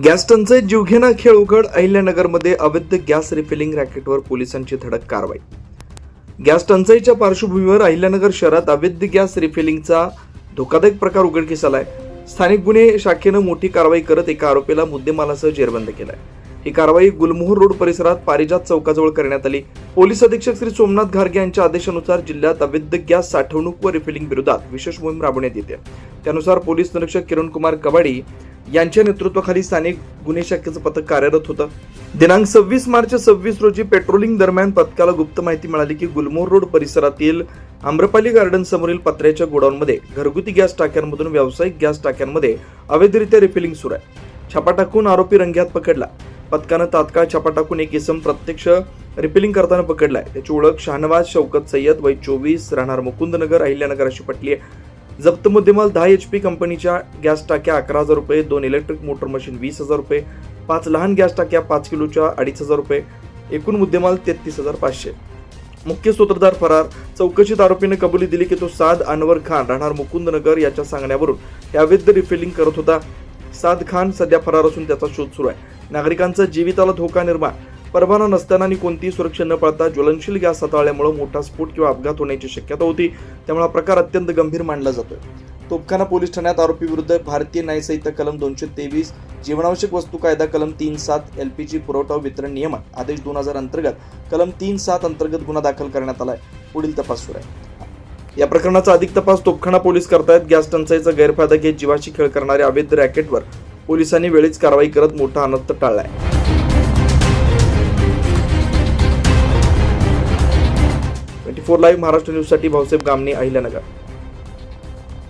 Gas टंचाईत जीवघेणा खेळ उघड. अहिल्यानगरमध्ये अवैध गॅस रिफिलिंग रॅकेटवर पोलिसांची धडक कारवाई. गॅस टंचाईच्या पार्श्वभूमीवर अहिल्यानगर शहरात अवैध गॅस रिफिलिंगचा धोकादायक प्रकार उघडकीस आलाय. स्थानिक गुन्हे शाखेनं मोठी कारवाई करत एका आरोपीला मुद्देमालासह जेरबंद केलाय. ही कारवाई गुलमोहर रोड परिसरात पारिजात चौकाजवळ करण्यात आली. पोलीस अधीक्षक श्री सोमनाथ घारगे यांच्या आदेशानुसार जिल्ह्यात अवैध गॅस साठवणूक व रिफिलिंग विरोधात विशेष मोहीम राबवण्यात येते. त्यानुसार पोलीस निरीक्षक किरण कुमार कबाडी यांच्या नेतृत्वाखाली स्थानिक गुन्हे शाखेचं पथक कार्यरत होतं. दिनांक 26 मार्च 26 रोजी पेट्रोलिंग दरम्यान पथकाला गुप्त माहिती मिळाली की गुलमोहर रोड परिसरातील आम्रपाली गार्डन समोरील पत्र्याच्या गोडाऊनमध्ये घरगुती गॅस टाक्यांमधून व्यावसायिक गॅस टाक्यांमध्ये अवैधरित्या रिफिलिंग सुरू आहे. छापा टाकून आरोपी रंगेहात पकडला. पथकानं तात्काळ छापा टाकून एक इसम प्रत्यक्ष रिफिलिंग करताना पकडलाय. त्याची ओळख शाहनवाज शौकत सय्यद वय 24 राहणार मुकुंदनगर अहिल्यानगर अशी पटली आहे. जप्त मुद्देमाल 10 HP कंपनीच्या गॅस टाक्या 11,000 रुपये, 2 इलेक्ट्रिक मोटर मशीन 20,000 रुपये, 5 लहान गॅस टाक्या 5 किलोच्या 2,500 रुपये, एकूण मुद्देमाल 33,500. मुख्य सूत्रधार फरार. चौकशीत आरोपीने कबुली दिली की तो साद अनवर खान राहणार मुकुंदनगर याच्या सांगण्यावरून हे अवैध रिफिलिंग करत होता. साद खान सध्या फरार असून त्याचा शोध सुरू आहे. नागरिकांचा जीविताला धोका निर्माण, परवाना नसताना आणि कोणतीही सुरक्षा न पाळता ज्वलनशील गॅस हाताळल्यामुळे मोठा स्फोट किंवा अपघात होण्याची शक्यता होती. त्यामुळे हा प्रकार अत्यंत गंभीर मानला जातोय. तोपखाना पोलीस ठाण्यात आरोपी विरुद्ध भारतीय न्याय संहिता कलम 223, जीवनावश्यक वस्तू कायदा कलम 3(7), LPG पुरवठा व वितरण नियमन आदेश 2000 अंतर्गत कलम 3(7) अंतर्गत गुन्हा दाखल करण्यात आलाय. पुढील तपास सुरू आहे. या प्रकरणाचा अधिक तपास तोपखाना पोलीस करतायत. गॅस टंचाईचा गैरफायदा घेत जीवाशी खेळ करणाऱ्या अवैध रॅकेटवर पोलिसांनी वेळीच कारवाई करत मोठा अनर्थ टाळलाय. 24 लाईव्ह महाराष्ट्र न्यूजसाठी भाऊसाहेब गामणे, अहिल्यानगर.